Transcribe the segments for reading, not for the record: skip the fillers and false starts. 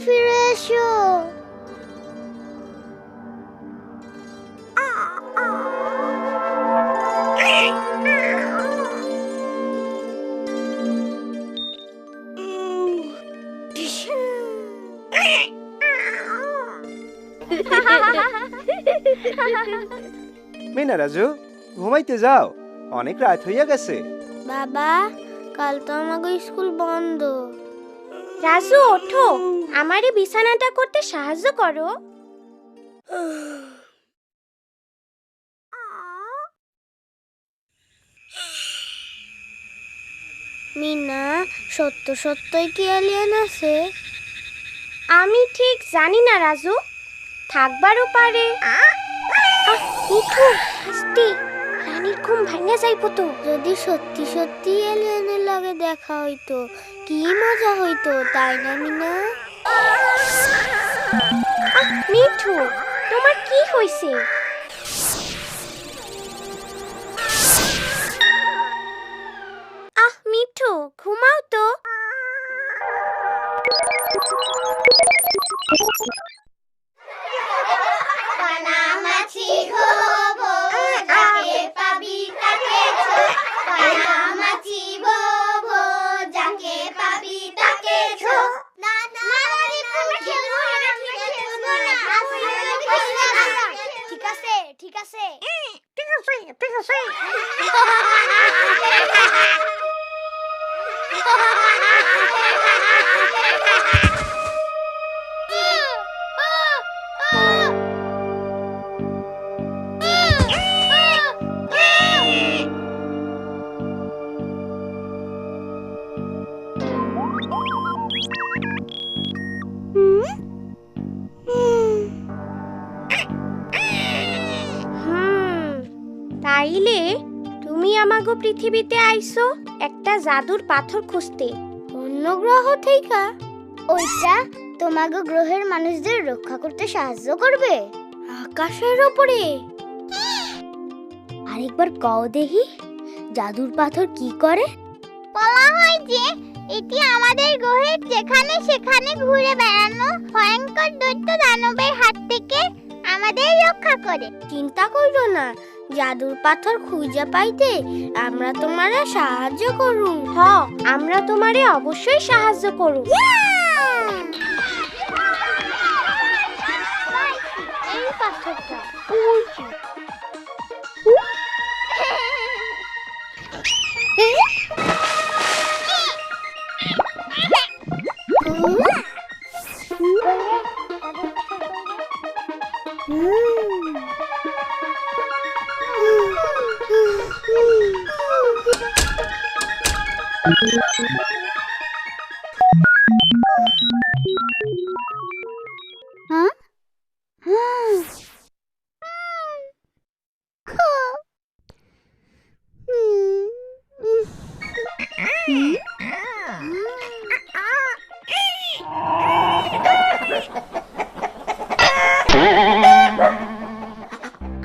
ফিরে এসো। মিনা রাজু, ঘুমাইতে যাও, অনেক রাত হইয়া গেছে। বাবা, কাল তো আমাকে স্কুল বন্ধ। রাজু ওঠো, আমারে বিছানাটা করতে সাহায্য করো। মিনা, সত্যই কি এলিয়েন আছে? আমি ঠিক জানি না রাজু, থাকবারও পারে। মিঠু, আস্তে, রানীর ঘুম ভাঙা যাইব তো। যদি সত্যি এলিয়েনের লগে দেখা হইতো কি মজা হইতো, তাই না মিনা? মিঠু, তোমার কি হইছে? মিঠু, ঘুমাও তো। ঠিক আছে। তাইলে তুমি আমাগো পৃথিবীতে আইছো একটা জাদুর পাথর খুঁজতে। অন্য গ্রহ থেকে? ওইটা তোমাগো গ্রহের মানুষদের রক্ষা করতে সাহায্য করবে। আকাশের উপরে? আরেকবার কও দেখি, জাদুর পাথর কি করে? বলা হয় যে এটি আমাদের গ্রহের যেখানে সেখানে ঘুরে বেড়ানো ভয়ঙ্কর দৈত্য দানবের হাত থেকে আমাদের রক্ষা করে। চিন্তা কইরো না, জাদুর পাথর খুঁজে পাইতে আমরা তোমারে সাহায্য করুম। আমরা তোমারে অবশ্যই সাহায্য করুম। এই পাথরটা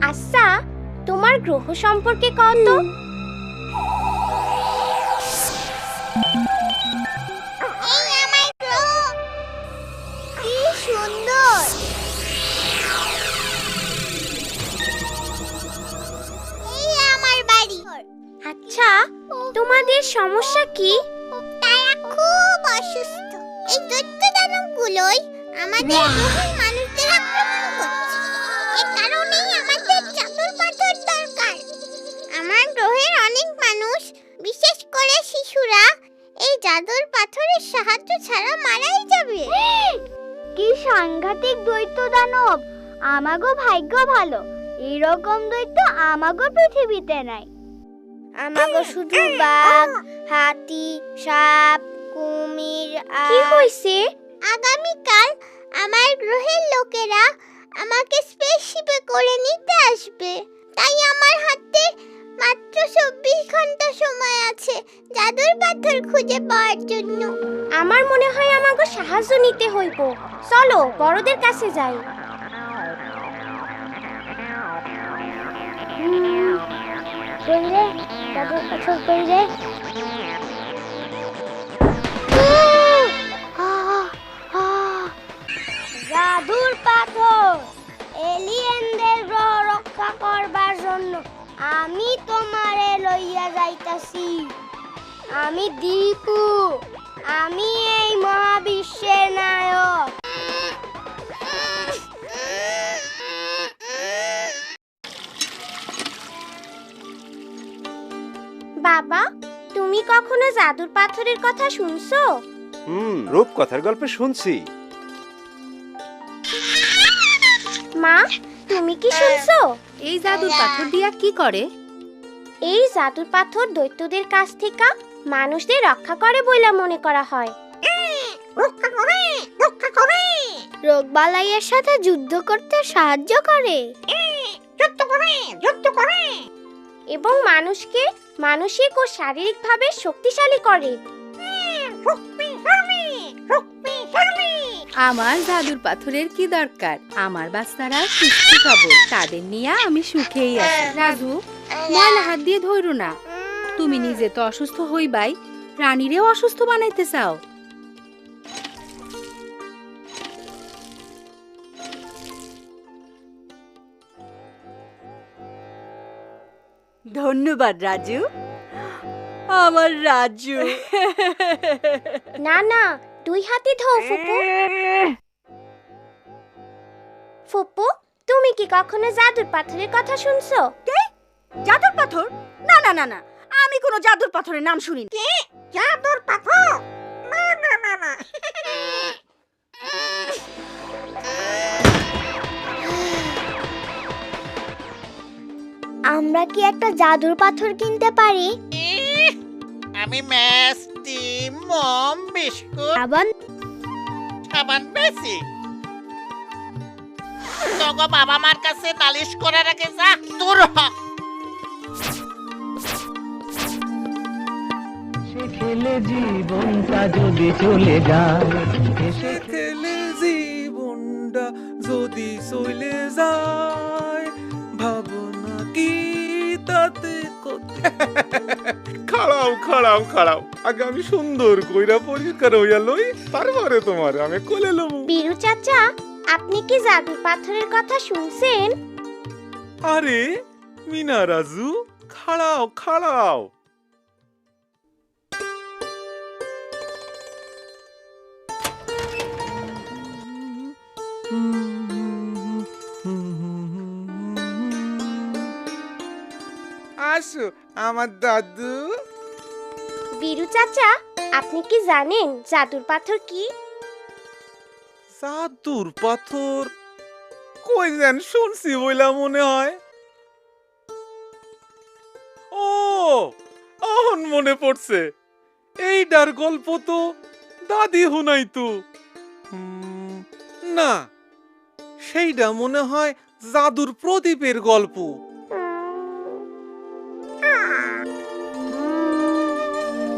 আচ্ছা, তোমার গ্রহ সম্পর্কে কত? এই আমার গ্রহ, কি সুন্দর। এই আমার বাড়ি। আচ্ছা, তোমাদের সমস্যা কি? তারা খুব অসুস্থ। এই দৈত্য দানবগুলোই আমাদের গ্রহের মানুষদের আক্রমণ করছে। এই কারণেই আমাদের জাদুর পাথর দরকার। আমার গ্রহের অনেক মানুষ, বিশেষ করে শিশুরা, এই জাদুর পাথরের সাহায্য ছাড়া মারাই যাবে। কি সাংঘাতিক দৈত্য দানব! আমাগো ভাগ্য ভালো, এরকম দৈত্য আমাগো পৃথিবীতে নাই। আমাগো শুধু বাঘ, হাতি, সাপ, কুমির। কি হইছে? আগামীকাল আমার গ্রহের লোকেরা আমাকে স্পেসশিপে করে নিতে আসবে। তাই আমার হাতে মাত্র 24 ঘন্টা সময় আছে জাদুর পাথর খুঁজে পাওয়ার জন্য। আমার মনে হয় আমাগো সাহায্য নিতে হইব। চলো বড়দের কাছে যাই। কইরে জাদুর পাথর কইরে। আমি দীপু, আমি এই মহাবিশ্বের নায়ক। বাবা, তুমি কখনো জাদুর পাথরের কথা শুনছো? রূপকথার গল্প শুনছি। মা, তুমি কি শুনছো? এই জাদুর পাথর দিয়া কি করে? এই জাদুর পাথর দৈত্যদের কাছ থেকে মানুষদের রক্ষা করে বলে মনে করা হয়। রোগবালাইয়ের সাথে যুদ্ধ করতে সাহায্য করে এবং মানুষকে মানসিক ও শারীরিকভাবে শক্তিশালী করে। আমার জাদুর পাথরের কি দরকার? আমার বাচ্চারা সুস্থ সবল, তাদের নিয়ে আমি সুখেই আছি। রাজু, ময়লা হাত দিয়ে ধরো না। তুমি নিজে তো অসুস্থ হইবাই, রানীরেও অসুস্থ বানাইতে চাও। ধন্যবাদ রাজু, আমার রাজু। না না, দুই হাতে ধো ফুপু। ফুপু, তুমি কি কখনো জাদুর পাথরের কথা শুনছো? জাদুর পাথর? না না না না, আমি কোনো জাদুর পাথরের নাম শুনিনি। জাদুর পাথর? না না না না। আমরা কি একটা জাদুর পাথর কিনতে পারি? আমি ম্যাস, ডিম, মম, বিস্কুট, আবার সাবান বেশি। তোগো বাবা মার কাছে নালিশ করার আগে যা দূর হ। খেলে জীবনটা যদি চলে যায়, খেলে জীবনটা যদি চলে যায়, ভাবনা কি তাতে খাড়াও খাড়াও খাড়াও, আগে আমি সুন্দর কইরা পরিষ্কার হইয়া লই, তারপরে তোমার আমি কোলে লমু। বীরু চাচা, আপনি কি জাদুর পাথরের কথা শুনছেন? আরে মিনা রাজু, খাড়াও খাড়াও। আসো আমার দাদু। বীরু চাচা, আপনি কি জানেন জাদুর পাথর কি? জাদুর পাথর কই যেন শুনছি বইলা মনে হয়। ও, এখন মনে পড়ছে, এইটার গল্প তো দাদি হুনাইতো। না, সেইটা মনে হয় জাদুর প্রদীপের গল্প।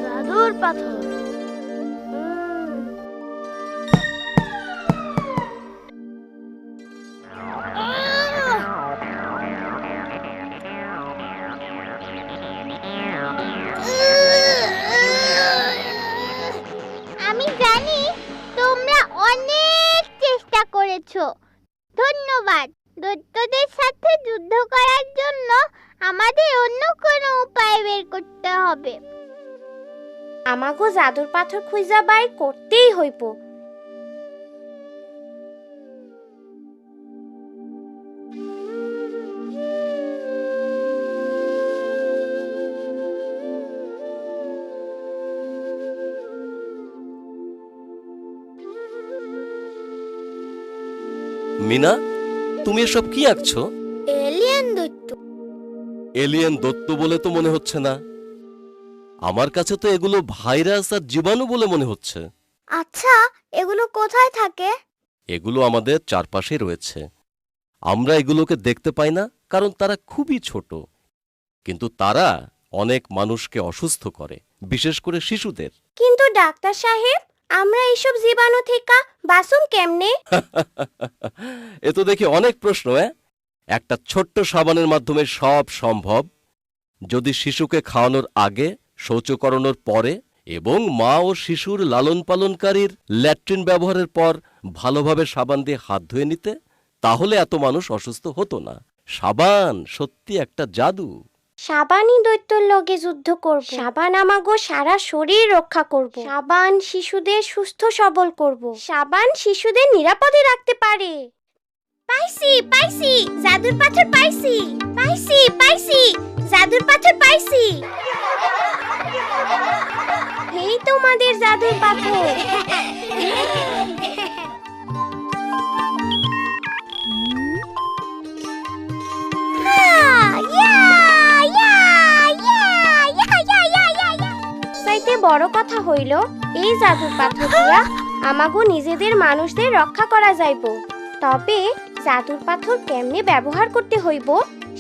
জাদুর পাথর। আমি জানি তোমরা অনেক চেষ্টা করেছো। ধন্যবাদ। দৈত্যদের সাথে যুদ্ধ করার জন্য আমাদের অন্য কোনো উপায় বের করতে হবে। আমাগো জাদুর পাথর খুঁজা বাইর করতেই হইব। মিনা, তুমি এসব কি আঁকছো? এলিয়েন দৈত্য। এলিয়েন দত্ত বলে তো মনে হচ্ছে না, আমার কাছে তো এগুলো ভাইরাস আর জীবাণু বলে মনে হচ্ছে। আচ্ছা, এগুলো কোথায় থাকে? এগুলো আমাদের চারপাশে রয়েছে। আমরা এগুলোকে দেখতে পাই না, কারণ তারা খুবই ছোট, কিন্তু তারা অনেক মানুষকে অসুস্থ করে, বিশেষ করে শিশুদের। কিন্তু ডাক্তার সাহেব, আমরা এইসব জীবাণু থেকে বাঁচুম কেমনে? এ তো দেখি অনেক প্রশ্ন। একটা ছোট্ট সাবানের মাধ্যমে সব সম্ভব, যদি শিশুকে খাওয়ানোর আগে, শৌচ করানোর পরে এবং মা ও শিশুর লালন পালনকারীর ল্যাট্রিন ব্যবহারের পর ভালোভাবে সাবান দিয়ে হাত ধুয়ে নিতে, তাহলে এত মানুষ অসুস্থ হতো না। সাবান সত্যি একটা জাদু। সাবানই দৈত্যর লগে যুদ্ধ করব। সাবান আমাগো সারা শরীর রক্ষা করব। সাবান শিশুদের সুস্থ সবল করব। সাবান শিশুদের নিরাপদে রাখতে পারে। পাইছি পাইছি জাদুর পাথর পাইছি। পাইছি পাইছি জাদুর পাথর পাইছি। এই তোমাদের জাদুর পাথর। চাইতে বড় কথা হইল এই জাদুর পাথর দিয়া আমাগো নিজেদের মানুষদের রক্ষা করা যাইব। তবে জাদুর পাথর কেমনে ব্যবহার করতে হইব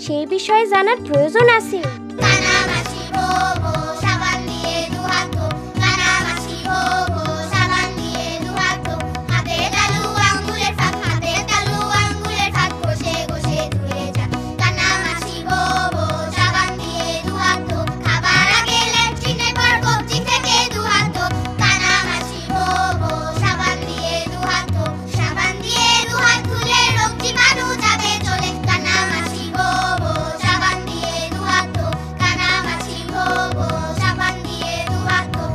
সেই বিষয়ে জানার প্রয়োজন আছে। কানামাছি ভোগো সাবান দিয়ে দুহাত ধো। কানামাছি ভোগো সাবান দিয়ে দুহাত ধো। হাতে তালু আঙ্গুলের ফাঁক, হাতে তালু আঙ্গুলের ফাঁক, ঘষে ঘষে ধুয়ে যা। কানামাছি ভোগো সাবান দিয়ে দুহাত ধো। খাবার আগে ল্যাট্রিনে পর কবজি থেকে দুহাত ধো। কানামাছি ভোগো সাবান দিয়ে দুহাত ধো। সাবান দিয়ে দুহাত ধুলে রোগ জীবাণু যাবে চলে। কানামাছি ভোগো সাবান দিয়ে দুহাত ধো। কানামাছি ভোগো সাবান দিয়ে দুহাত ধো।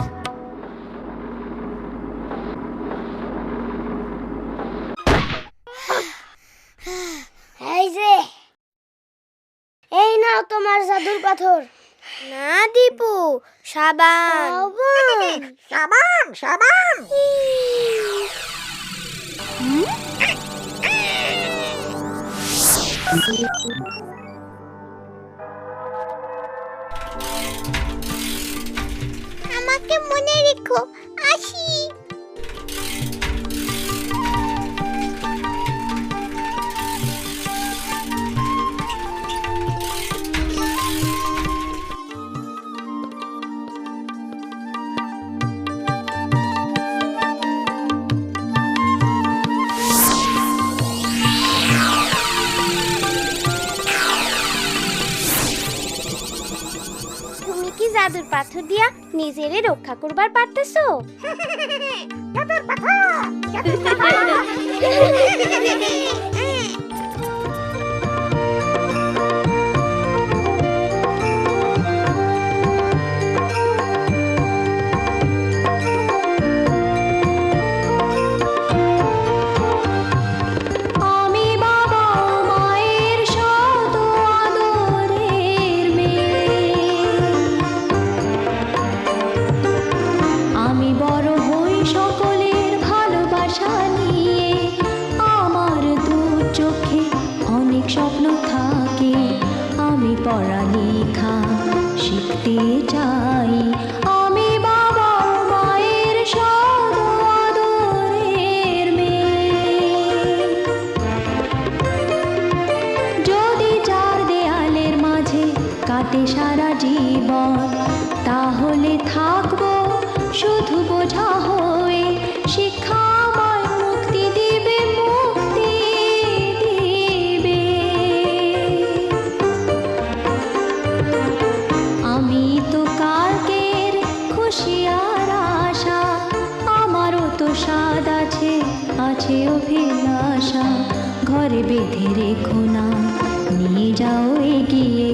এই যে এই নাও তোমার জাদুর পাথর। না দীপু, সাবান সাবান সাবান। আমাকে মনে রেখো, আসি। তুমি কি জাদুর পাথর দিয়া নিজেরে রক্ষা করবার পারতেছো? আমি বাবা মায়ের শত আদরের মেয়ে। আমি বড় হই সকলের ভালোবাসা নিয়ে। আমার দু চোখে অনেক স্বপ্ন থাকে। আমি পড়ালেখা শিখতে চাই। আমি বাবা মায়ের শত আদরের মেয়ে। যদি চার দেয়ালের মাঝে কাটে সারা জীবন, তাহলে থাকবো শুধু বোঝা হয়ে। শিক্ষা আমায় মুক্তি দিবে, মুক্তি দিবে। আমি তো কালকের খুশি আর আশা। আমারও তো স্বাদ আছে, আছে অভিলাষা। ঘরে বেঁধে রেখো না, নিয়ে যাও এগিয়ে